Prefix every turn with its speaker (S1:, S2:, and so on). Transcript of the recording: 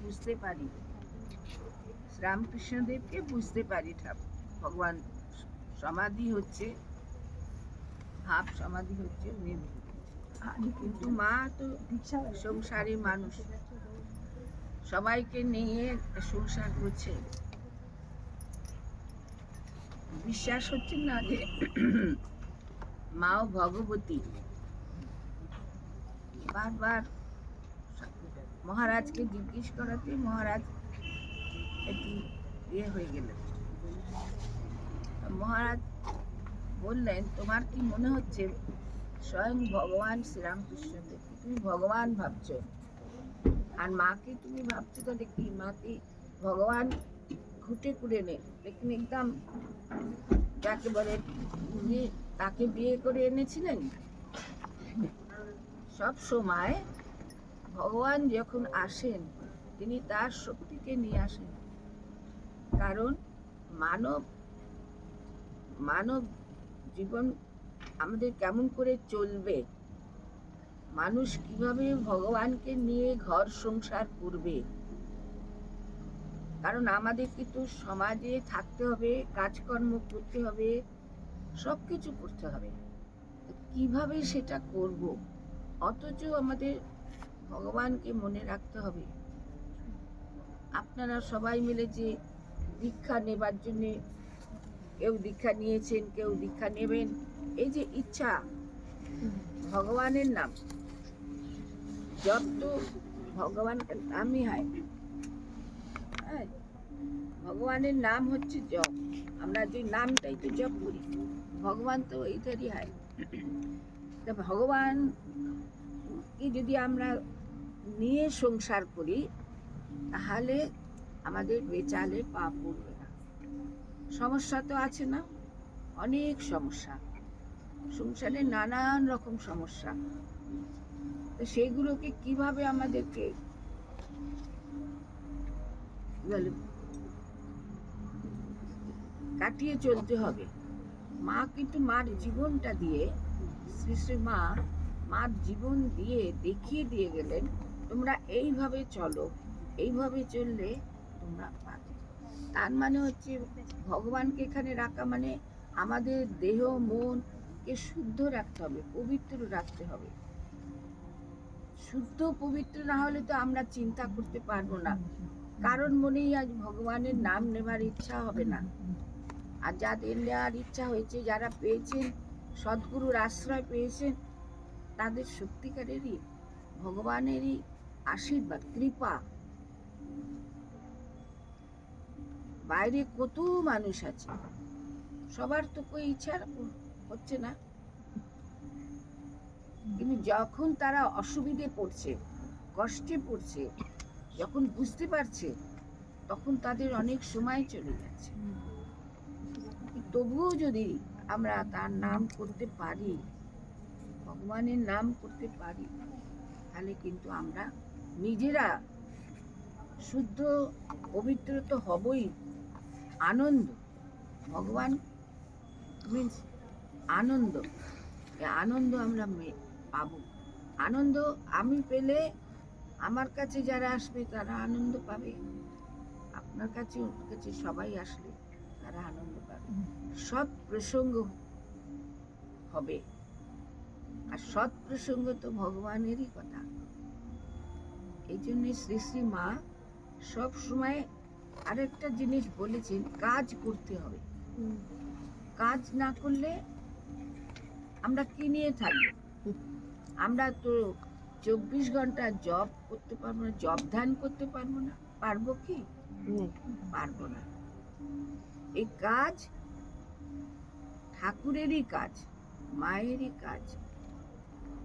S1: বুঝতে পারি, শ্রীরামকৃষ্ণদেবকে বুঝতে পারি। ভগবান সমাধি হচ্ছে, ভাব সমাধি হচ্ছে, কিন্তু মা তো সংসারী মানুষ, সবাইকে নিয়ে সংসার করছে। বিশ্বাস হচ্ছে না যে মাও ভগবতী। বারবার মহারাজকে জিজ্ঞেস করাতে মহারাজ একটু হয়ে গেলেন। মহারাজ বললেন, তোমার কি মনে হচ্ছে স্বয়ং ভগবান শ্রীরামকৃষ্ণদেবকে তুমি ভগবান ভাবছো, আর মাকে তুমি ভাবছো তো দেখি মাকে ভগবান ঘুটে কুড়ে নেই, লেকিন একদম যাকে বলে তাকে বিয়ে করে এনেছিলেন। সব সময় ভগবান যখন আসেন তিনি তার শক্তিকে নিয়ে আসেন, কারণ মানব জীবন আমাদের কেমন করে চলবে, মানুষ কিভাবে ভগবানকে নিয়ে ঘর সংসার করবে, কারণ আমাদের কিন্তু সমাজে থাকতে হবে, কাজকর্ম করতে হবে, সবকিছু করতে হবে। কিভাবে সেটা করব, অথচ আমাদের ভগবানকে মনে রাখতে হবে। আপনারা সবাই মিলে যে দীক্ষা নেবার জন্য, কেউ দীক্ষা নিয়েছেন, কেউ দীক্ষা নেবেন, এই যে ইচ্ছা, ভগবানের নাম জপ তো ভগবানের নামই হয়। ভগবানের নাম হচ্ছে জপ, আমরা যে নামটাই তো জপ করি, ভগবান তো এইটারই হয়। তা ভগবান কি যদি আমরা নিয়ে সংসার করি, তাহলে আমাদের বেচালে পা পড়বে না। সমস্যা তো আছে না, অনেক সমস্যা, সংসারে নানান রকম সমস্যা। তো সেইগুলোকে কিভাবে আমাদেরকে কাটিয়ে চলতে হবে। মা কিন্তু মার জীবনটা দিয়ে, শ্রী শ্রী মার জীবন দিয়ে দেখিয়ে দিয়ে গেলেন, তোমরা এইভাবে চলো, এইভাবে চললে তোমরা পাবে। তার মানে হচ্ছে ভগবানকে এখানে রাখা মানে আমাদের দেহ মনকে শুদ্ধ রাখতে হবে, পবিত্র রাখতে হবে। শুদ্ধ পবিত্র না হলে তো আমরা চিন্তা করতে পারবো না, কারণ মনেই আজ ভগবানের নাম নেবার ইচ্ছা হবে না। আর যাদের নেওয়ার ইচ্ছা হয়েছে, যারা পেয়েছেন, সদ্গুরুর আশ্রয় পেয়েছেন, তাদের সত্যিকারেরই ভগবানেরই আশীর্বাদ, কৃপা। বাইরে কত মানুষ আছে, সবার তো কোনো ইচ্ছা হচ্ছে না, কিন্তু যখন তারা অসুবিধে পড়ছে, কষ্টে পড়ছে, যখন বুঝতে পারছে, তখন তাদের অনেক সময় চলে যাচ্ছে। তবুও যদি আমরা তার নাম করতে পারি, ভগবানের নাম করতে পারি, তাহলে কিন্তু আমরা নিজেরা শুদ্ধ পবিত্র তো হবই। আনন্দ, ভগবান মিন্স আনন্দ, আনন্দ আমরা পাবো। আনন্দ আমি পেলে আমার কাছে যারা আসবে তারা আনন্দ পাবে, আপনার কাছে ওর কাছে সবাই আসলে তারা আনন্দ পাবে। সৎ প্রসঙ্গ হবে, আর সৎ প্রসঙ্গ তো ভগবানেরই কথা। এই জন্য শ্রী শ্রী মা সব সময় আরেকটা জিনিস বলেছেন, কাজ করতে হবে। কাজ না করলে আমরা কি নিয়ে থাকবো? আমরা তো 24 ঘন্টা জব করতে পারবো না, জব ধ্যান করতে পারবো না, পারবো কি? পারবো না। এই কাজ ঠাকুরেরই কাজ, মায়েরই কাজ।